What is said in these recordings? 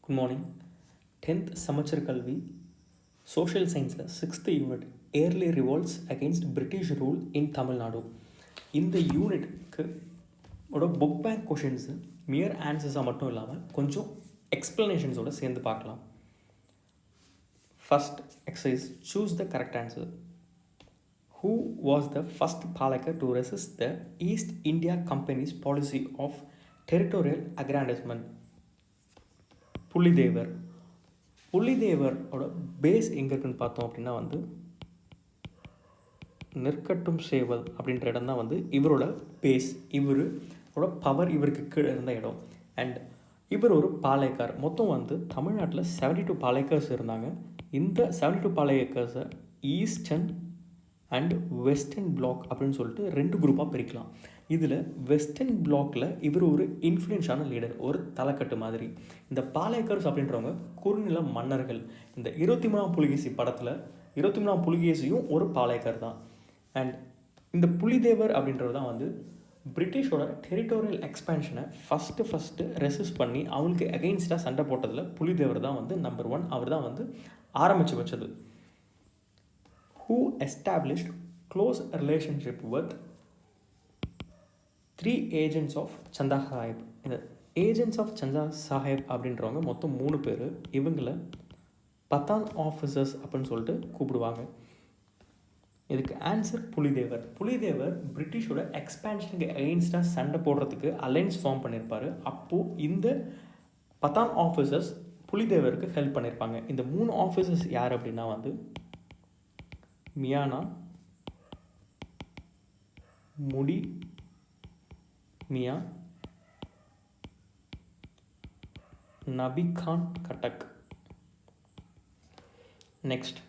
Good morning. 10th Samacheer கல்வி social சயின்ஸில் 6th unit early revolts against British rule in Tamil Nadu. இந்த யூனிட்க்கு புக் பேங்க் கொஷின்ஸு மியர் ஆன்சர்ஸாக மட்டும் இல்லாமல் கொஞ்சம் எக்ஸ்ப்ளனேஷன்ஸோடு சேர்ந்து பார்க்கலாம். First exercise, choose the correct answer. Who was the first Palakar to resist the East India Company's policy of territorial aggrandizement? Pulithevar. புலிதேவரோட பேஸ் எங்கே இருக்குன்னு பார்த்தோம் அப்படின்னா நிற்கட்டும் சேவல் அப்படின்ற இடம் தான் இவரோட பேஸ். இவரோட பவர் இவருக்கு கீழே இருந்த இடம். அண்ட் இவர் ஒரு பாளையக்கார். மொத்தம் தமிழ்நாட்டில் 72 பாளையக்கார்ஸ் இருந்தாங்க. இந்த 72 பாளையக்கார்ஸை ஈஸ்டர்ன் அண்ட் வெஸ்டர்ன் பிளாக் அப்படின்னு சொல்லிட்டு 2 குரூப்பாக பிரிக்கலாம். இதில் வெஸ்டர்ன் பிளாக்கில் இவர் ஒரு இன்ஃப்ளூயன்ஸான லீடர், ஒரு தலைக்கட்டு மாதிரி. இந்த பாளையக்கர்ஸ் அப்படின்றவங்க குறுநில மன்னர்கள். இந்த 23ஆம் புலிகேசி படத்தில் 23ஆம் புலிகேசியும் ஒரு பாளையக்கர் தான். அண்ட் இந்த புலிதேவர் அப்படின்றது தான் பிரிட்டிஷோட டெரிட்டோரியல் எக்ஸ்பேன்ஷனை ஃபஸ்ட்டு ரெசிஸ்ட் பண்ணி அவங்களுக்கு அகெயின்ஸ்டாக சண்டை போட்டதில் புலிதேவர் தான் நம்பர் 1. அவர் தான் ஆரம்பித்து வச்சது. Who established close relationship with 3 agents of Chanda Sahib. இந்த ஏஜென்ட்ஸ் ஆஃப் சந்தா சாஹேப் அப்படின்றவங்க மொத்தம் 3 பேர். இவங்களை பத்தான் ஆஃபீஸர்ஸ் அப்படின்னு சொல்லிட்டு கூப்பிடுவாங்க. இதுக்கு ஆன்சர் புலிதேவர். புலிதேவர் பிரிட்டிஷோட எக்ஸ்பேன்ஷனுக்கு அகெயின்ஸ்டாக சண்டை போடுறதுக்கு அலைன்ஸ் ஃபார்ம் பண்ணியிருப்பார். அப்போது இந்த பத்தான் ஆஃபீஸர்ஸ் புலிதேவருக்கு ஹெல்ப் பண்ணியிருப்பாங்க. இந்த 3 ஆஃபீஸர்ஸ் யார் அப்படின்னா மியானா, முடி மியா, Nabi Khan Kattak. Next,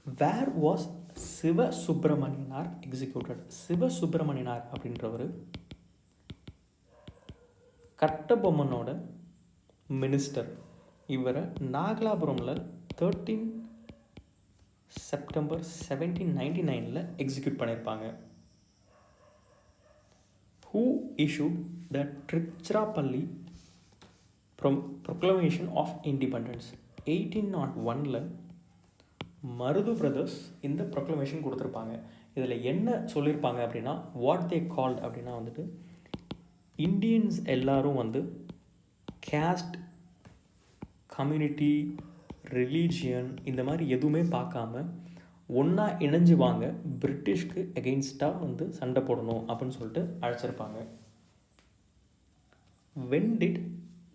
where was Siva Subramanianar executed? Siva Subramanianar அப்படின்றவர் கட்டபொம்மனோட மினிஸ்டர். இவரை நாகலாபுரமில் 13 செப்டம்பர் 1799 எக்ஸிக்யூட் பண்ணியிருப்பாங்க. Who issued the Trichirappalli Proclamation of Independence? 1801 Marudhu brothers இந்த ப்ரொக்ளமேஷன் கொடுத்துருப்பாங்க. இதில் என்ன சொல்லியிருப்பாங்க அப்படின்னா, வாட் தே கால்ட் அப்படின்னா இண்டியன்ஸ் எல்லாரும் கேஸ்ட், கம்யூனிட்டி, ரிலீஜியன் இந்த மாதிரி எதுவுமே பார்க்காம ஒன்றா இணைஞ்சு வாங்க, பிரிட்டிஷ்க்கு எகெயின்ஸ்டாக சண்டை போடணும் அப்படின்னு சொல்லிட்டு அழைச்சிருப்பாங்க. When did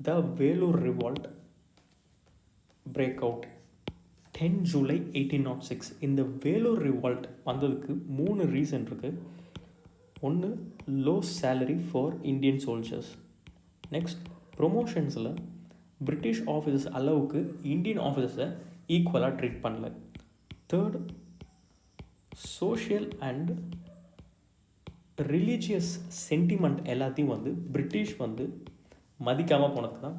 the Vellore Revolt break out? 10 July 1806. இந்த வேலூர் ரிவால்ட் வந்ததுக்கு 3 ரீசன் இருக்குது. ஒன்று, low salary for Indian soldiers. Next, ப்ரொமோஷன்ஸில் பிரிட்டிஷ் ஆஃபீஸர்ஸ் அளவுக்கு இந்தியன் ஆஃபீஸர்ஸை ஈக்குவலாக ட்ரீட் பண்ணல. Third, social and religious sentiment எல்லாத்தையும் பிரிட்டிஷ் மதிக்காமல் போனது தான்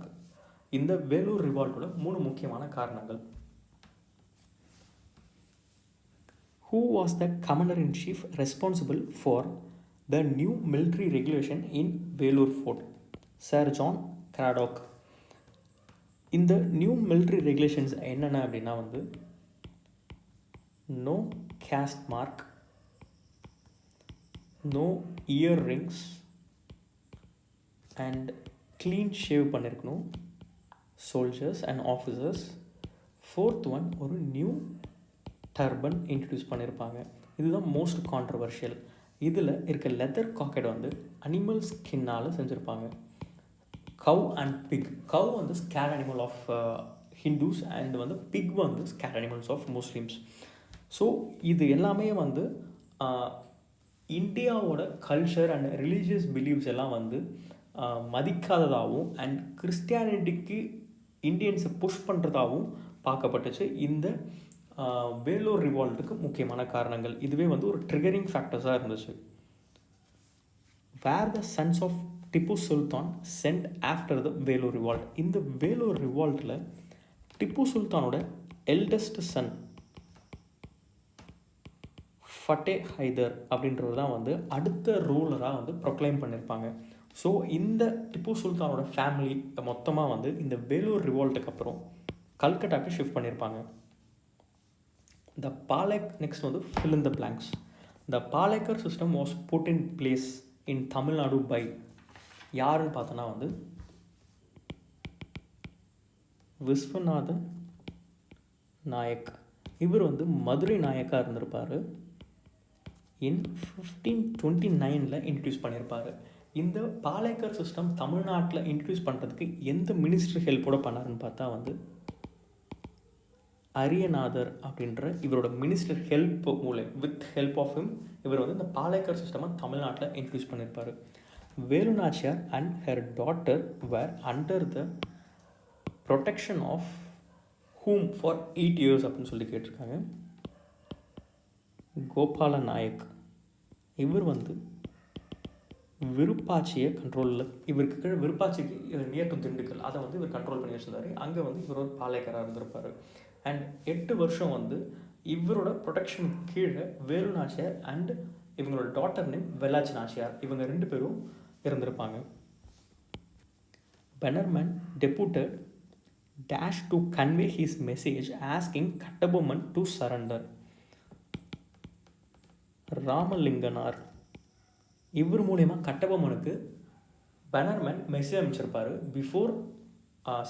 இந்த வேலூர் ரிவால்ட்டோட 3 முக்கியமான காரணங்கள். Who was the commander-in-chief responsible for the new military regulation in Vellore Fort? Sir John Cradock. இந்த நியூ மிலிட்ரி ரெகுலேஷன்ஸ் என்னென்ன அப்படின்னா no caste mark, no ear rings and clean shave பண்ணியிருக்கணும் soldiers and officers. 4th one, ஒரு new turban introduce பண்ணியிருப்பாங்க. இதுதான் most controversial. இதில் இருக்க leather காக்கெட் animal ஸ்கின்னால் செஞ்சுருப்பாங்க. Cow and pig. Cow sacred animal of Hindus and pig sacred animals of Muslims. So இது எல்லாமே இந்தியாவோட கல்ச்சர் அண்ட் ரிலீஜியஸ் பிலீவ்ஸ் எல்லாம் மதிக்காததாகவும் அண்ட் கிறிஸ்டியானிட்டிக்கு இந்தியன்ஸை புஷ் பண்ணுறதாகவும் பார்க்கப்பட்டுச்சு. இந்த வேலூர் ரிவால்ட்டுக்கு முக்கியமான காரணங்கள் இதுவே ஒரு ட்ரிகரிங் ஃபேக்டர்ஸாக இருந்துச்சு. Where the sons of Tipu Sultan sent after the Vellore revolt? இந்த வேலூர் ரிவால்ட்டில் டிப்பு சுல்தானோட எல்டஸ்ட் சன் ஃபட்டே ஹைதர் அப்படின்றவர் தான் அடுத்த ரூலராக ப்ரொக்ளைம் பண்ணியிருப்பாங்க. ஸோ இந்த திப்பு சுல்தானோட ஃபேமிலி மொத்தமாக வந்து இந்த வேலூர் ரிவால்ட்டுக்கு அப்புறம் கல்கட்டாக்கு ஷிஃப்ட் பண்ணியிருப்பாங்க. த பாலேக் நெக்ஸ்ட் வந்து fill in the blanks. The Palegar system was put in place in Tamil Nadu by யாருன்னு பார்த்தோன்னா வந்து விஸ்வநாத நாயக். இவர் வந்து மதுரை நாயக்காக இருந்திருப்பார். இன் 1529 இன்ட்ரடியூஸ் பண்ணியிருப்பார். இந்த பாலேக்கர் சிஸ்டம் தமிழ்நாட்டில் இன்ட்ரடியூஸ் பண்ணுறதுக்கு எந்த மினிஸ்ட்ரி ஹெல்ப்போட பண்ணாருன்னு பார்த்தா வந்து அரியநாதர் அப்படின்ற இவரோட minister help with help of him இவர் வந்து இந்த பாலேக்கர் சிஸ்டமை தமிழ்நாட்டில் இன்ட்ரடியூஸ் பண்ணியிருப்பார். Velu Nachiyar and her daughter were under the protection of whom for 8 years அப்படின்னு சொல்லி கேட்டிருக்காங்க. கோபால நாயக் இவர் வந்து விருப்பாட்சியை கண்ட்ரோலில் இவருக்கு கீழே விருப்பாட்சிக்கு நியர் டு திண்டுக்கல் அதை வந்து இவர் கண்ட்ரோல் பண்ணி வச்சிருந்தார். அங்கே வந்து இவர் ஒரு பாலேக்கராக இருந்திருப்பார். அண்ட் 8 வருஷம் வந்து இவரோட ப்ரொடெக்ஷனுக்கு கீழே வேலு நாச்சியார் அண்ட் இவங்களோட டாட்டர் நேம் வெலாச்சி நாச்சியார் இவங்க 2 பேரும் இருந்திருப்பாங்க. Bannerman deputed dash to convey his message asking Kattabomman to surrender. Ramalinganar இவர் மூலயமா கட்டபொம்மனுக்கு பெனர்மேன் மெசேஜ் அமைச்சிருப்பார். Before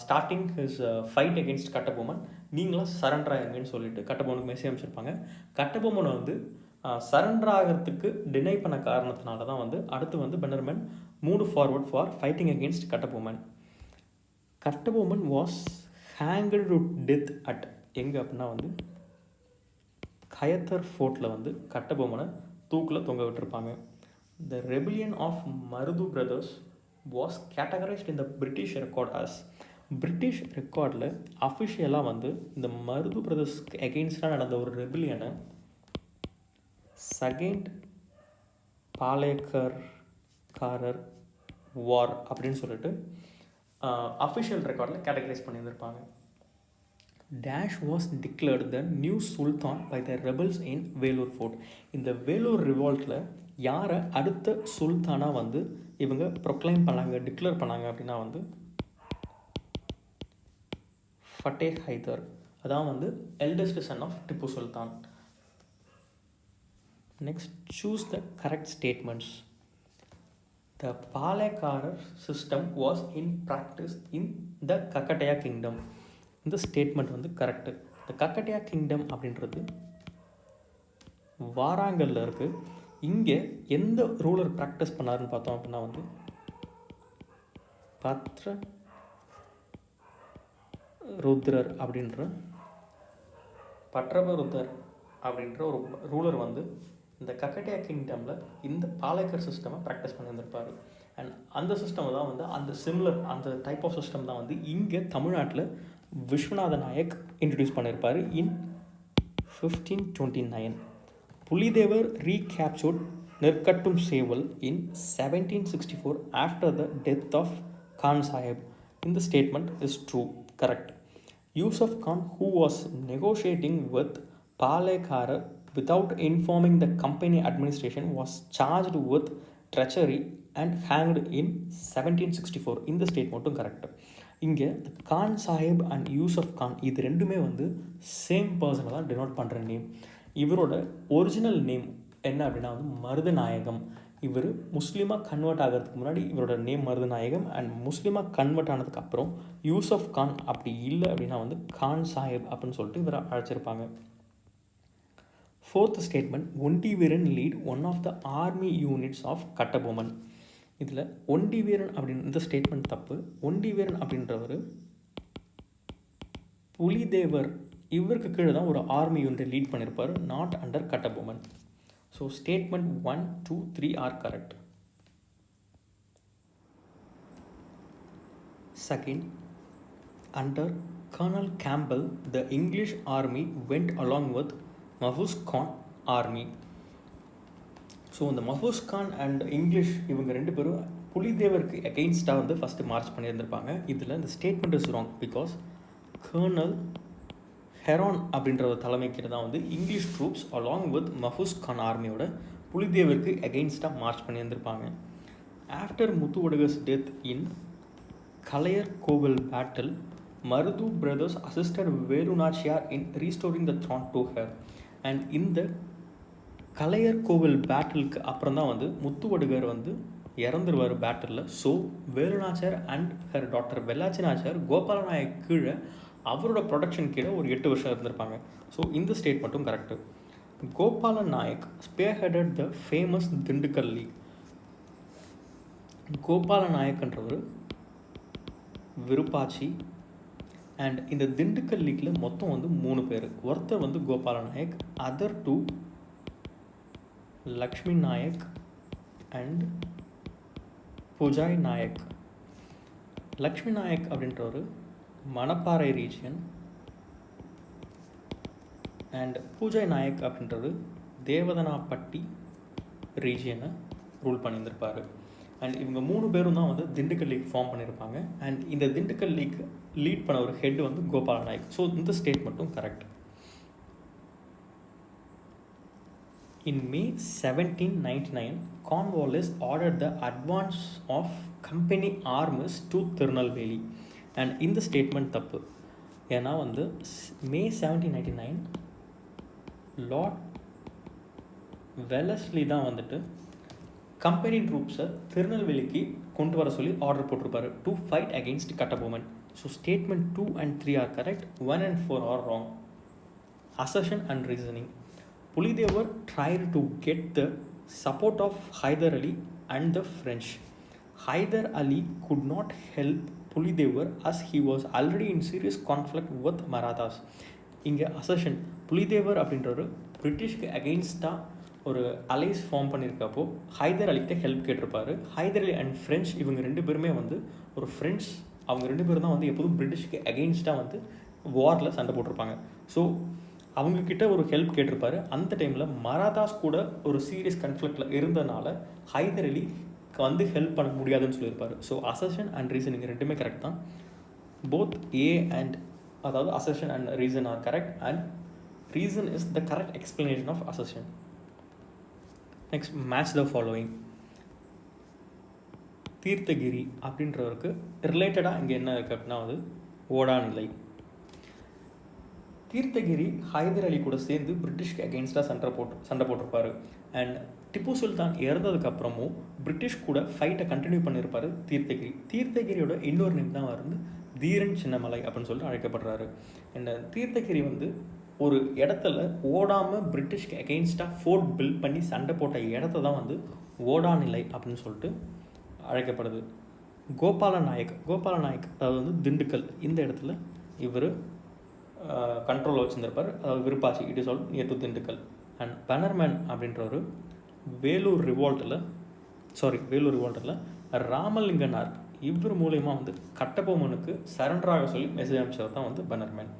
starting his fight against Kattabomman நீங்களாம் சரண்டர் ஆயிருங்கன்னு சொல்லிட்டு கட்டபொம்மனுக்கு மெசேஜ் அமைச்சிருப்பாங்க. கட்டபொம்மனை வந்து சரண்டர் ஆகிறதுக்கு டினை பண்ண காரணத்தினால தான் வந்து அடுத்து வந்து Bannerman move forward for fighting against Kattabomman. Kattabomman was hanged to death at எங்கே அப்படின்னா வந்து கயத்தர் ஃபோர்ட்டில் வந்து கட்டபொம்மனை தூக்கில் தொங்க விட்டுருப்பாங்க. The rebellion of Marudhu brothers was categorised in the British record as British ரெக்கார்டில் அஃபிஷியலாக வந்து இந்த மருது பிரதர்ஸ்க்கு எகெயின்ஸ்டாக நடந்த ஒரு ரெபிலியனை செகண்ட் பாலேக்கர்காரர் வார் அப்படின்னு சொல்லிட்டு அஃபிஷியல் ரெக்கார்டில் கேட்டகரைஸ் பண்ணியிருந்திருப்பாங்க. Dash was declared the new sultan by the rebels in Vellore fort. இந்த வேலூர் ரிவால்ட்டில் யாரை அடுத்த சுல்தானாக வந்து இவங்க ப்ரொக்ளைம் பண்ணாங்க டிக்ளேர் பண்ணாங்க அப்படின்னா வந்து ஃபட்டே ஹைதர். அதான் வந்து eldest son of Tipu Sultan. Next choose the correct statements. The Palayakkarar system was in practice in the Kakatiya kingdom. இந்த ஸ்டேட்மெண்ட் வந்து கரெக்டு. த கக்கட்டையா கிங்டம் அப்படின்றது வாராங்கல்ல இருக்குது. இங்கே எந்த ரூலர் ப்ராக்டிஸ் பண்ணாருன்னு பார்த்தோம் அப்படின்னா வந்து பட்ரபருத்தர் அப்படின்ற ஒரு ரூலர் வந்து இந்த கக்கட்டையா கிங்டமில் இந்த பாலேக்கர் சிஸ்டமை ப்ராக்டிஸ் பண்ணியிருந்திருப்பார். அண்ட் அந்த சிஸ்டம் தான் வந்து அந்த டைப் ஆஃப் சிஸ்டம் தான் வந்து இங்கே தமிழ்நாட்டில் விஸ்வநாத நாயக் இன்ட்ரடியூஸ் பண்ணியிருப்பார் இன் 1529. Puli Thevar recaptured Nerkattum Seval in 1764 after the death of Khan Sahib. இந்த statement is true, correct. Yusuf Khan who was negotiating with Palayakkarar without informing the company administration was charged with treachery and hanged in 1764. இந்த ஸ்டேட்மெண்ட்டும் கரெக்ட். இங்கே Khan Sahib and Yusuf Khan இது ரெண்டுமே வந்து சேம் பர்சனை தான் டினோட் பண்ணுற நேம். இவரோட ஒரிஜினல் நேம் என்ன அப்படின்னா வந்து மருதநாயகம். இவர் முஸ்லீமாக கன்வெர்ட் ஆகிறதுக்கு முன்னாடி இவரோட நேம் மருதநாயகம். அண்ட் முஸ்லீமாக கன்வெர்ட் ஆனதுக்கு அப்புறம் யூசப் கான் அப்படி இல்லை அப்படின்னா வந்து கான் சாஹிப் அப்படின்னு சொல்லிட்டு இவரை அழைச்சிருப்பாங்க. Fourth statement, Ondi Veeran lead one of the army units of Kattabomman. இதில் ஒண்டி வீரன் அப்படின்னு இந்த ஸ்டேட்மெண்ட் தப்பு. ஒண்டி வீரன் அப்படின்றவர் புலிதேவர் இவருக்கு கீழே தான் ஒரு ஆர்மி யூனிட்டை லீட் பண்ணியிருப்பார், not under Kattabomman. So statement 1, 2, 3 are correct. Second, under colonel Campbell the English army went along with Mahfuz Khan army. So இந்த மஃபூஸ் கான் அண்ட் இங்கிலீஷ் இவங்க 2 பேரும் புலிதேவருக்கு அகெயின்ஸ்டாக வந்து ஃபஸ்ட்டு மார்ச் பண்ணியிருந்திருப்பாங்க. இதில் இந்த statement is wrong. Because colonel Heron அப்படின்ற ஒரு தலைமைக்கு தான் வந்து English troops along with Mahfuz Khan ஆர்மியோட புலிதேவருக்கு அகெயின்ஸ்டாக மார்ச் பண்ணியிருந்திருப்பாங்க. After Muthuvadugar's death in Kalaiyar Koil battle Marudhu brothers assisted Velu Nachiyar in restoring the throne to her. And இந்த கலையர் கோவில் பேட்டிலுக்கு அப்புறம் தான் வந்து முத்துவடுகர் வந்து இறந்துருவார் பேட்டிலில். So Velunachiyar and her daughter Vellachi Nachiyar Gopala Nayak கீழே அவரோட ப்ரொடக்ஷன் கீழே ஒரு 8 வருஷம் இருந்திருப்பாங்க. ஸோ இந்த ஸ்டேட் மட்டும் correct. Gopala Nayak spearheaded the famous Dindigul league. Gopala நாயக்ன்றவர் விருப்பாச்சி. அண்ட் இந்த திண்டுக்கல் லீக்கில் மொத்தம் வந்து 3 பேர். ஒருத்தர் வந்து கோபால நாயக், அதர் 2 லக்ஷ்மி நாயக் அண்ட் புஜாய் நாயக். லக்ஷ்மி நாயக் அப்படின்றவர் மணப்பாறை ரீஜியன் அண்ட் பூஜாய் நாயக் அப்படின்றது தேவதனாப்பட்டி ரீஜியனை ரூல் பண்ணியிருந்திருப்பார். அண்ட் இவங்க 3 பேரும் தான் வந்து திண்டுக்கல் லீக் ஃபார்ம் பண்ணியிருப்பாங்க. அண்ட் இந்த திண்டுக்கல் லீக் லீட் பண்ண ஒரு ஹெட் வந்து கோபால நாயக். ஸோ இந்த ஸ்டேட் மட்டும் correct. In May 1799, Cornwallis ordered the advance of company arms to Tirunelveli. And இந்த ஸ்டேட்மெண்ட் தப்பு. ஏன்னா வந்து மே 1799 லார்ட் வெலஸ்லி தான் வந்துட்டு கம்பெனி ட்ரூப்ஸை திருநெல்வேலிக்கு கொண்டு வர சொல்லி ஆர்டர் போட்டிருப்பாரு to fight against Kattabomman. So statement 2 and 3 are correct, 1 and 4 are wrong. Assertion and reasoning. Pulidevar tried to get the support of Hyder Ali and the French. Hyder Ali could not help Pulidevar as he was already in serious conflict with Marathas. இங்கே assertion, Pulithevar அப்படின்றவர் பிரிட்டிஷ்க்கு அகெயின்ஸ்டாக ஒரு allies form பண்ணியிருக்கப்போ ஹைதர் அலிக்கிட்ட help கேட்டிருப்பாரு. Hyder Ali and French இவங்க 2 பேருமே வந்து ஒரு ஃப்ரெண்ட்ஸ். அவங்க 2 பேரும் தான் வந்து எப்போதும் பிரிட்டிஷ்க்கு அகெயின்ஸ்டாக வந்து வாரில் சண்டை போட்டிருப்பாங்க. ஸோ அவங்கக்கிட்ட ஒரு ஹெல்ப் கேட்டிருப்பாரு. அந்த டைமில் மராதாஸ் கூட ஒரு சீரியஸ் கன்ஃப்ளிக்டில் இருந்தனால ஹைதர் அலி வந்து ஹெல்ப் பண்ண முடியாதுன்னு சொல்லியிருப்பாரு. ஸோ அசர்ஷன் அண்ட் ரீசன் ரெண்டுமே கரெக்ட் தான். போத் ஏ அண்ட் அதாவது assertion and reason are correct and reason is the correct explanation of assertion. Next, match the following. Theerthagiri அப்படின்றவருக்கு ரிலேட்டடாக இங்கே என்ன இருக்குது அப்படின்னா வந்து ஓடாநிலை. தீர்த்தகிரி ஹைதர் அலி கூட சேர்ந்து பிரிட்டிஷ்க்கு அகெயின்ஸ்டாக சண்டை போட்டிருப்பார். அண்ட் டிப்பு சுல்தான் இறந்ததுக்கப்புறமும் பிரிட்டிஷ் கூட ஃபைட்டை கண்டினியூ பண்ணியிருப்பார் தீர்த்தகிரி. தீர்த்தகிரியோட இன்னொரு நேம் தான் வந்து தீரன் சின்னமலை அப்படின்னு சொல்லிட்டு அழைக்கப்படுறாரு. அண்ட் தீர்த்தகிரி வந்து ஒரு இடத்துல ஓடாமல் பிரிட்டிஷ்க்கு அகெயின்ஸ்டாக ஃபோர்ட் பில்ட் பண்ணி சண்டை போட்ட இடத்த தான் வந்து ஓடாநிலை அப்படின்னு சொல்லிட்டு அழைக்கப்படுது. கோபால நாயக் அதாவது வந்து திண்டுக்கல், இந்த இடத்துல இவர் கண்ட்ரோலில் வச்சுருந்திருப்பார். அதாவது Virupachi, it is all near to Dindigul. And Bannerman அப்படின்றவர் வேலூர் ரிவால்ட்டில் ராமலிங்கனார் இவர் மூலயமா வந்து கட்டபொம்மனுக்கு சரண்டராக சொல்லி மெசேஜ் அனுப்பிச்சவர் தான் வந்து பனர்மேன்.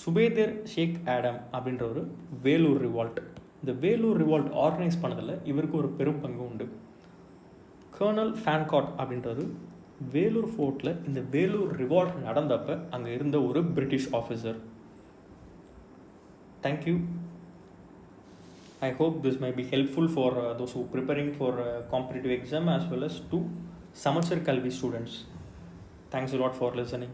சுபேதர் ஷேக் ஆடம் அப்படின்றவர் வேலூர் ரிவால்ட். இந்த வேலூர் ரிவால்ட் ஆர்கனைஸ் பண்ணதில் இவருக்கு ஒரு பெரும் பங்கு உண்டு. கர்னல் ஃபேன்காட் அப்படின்றது வேலூர் ஃபோர்ட்டில் இந்த வேலூர் ரிவால்ட் நடந்தப்போ அங்கே இருந்த ஒரு British officer. Thank you. I hope this may be helpful for those who are preparing for competitive exam as well as to Samachar Kalvi students. Thanks a lot for listening.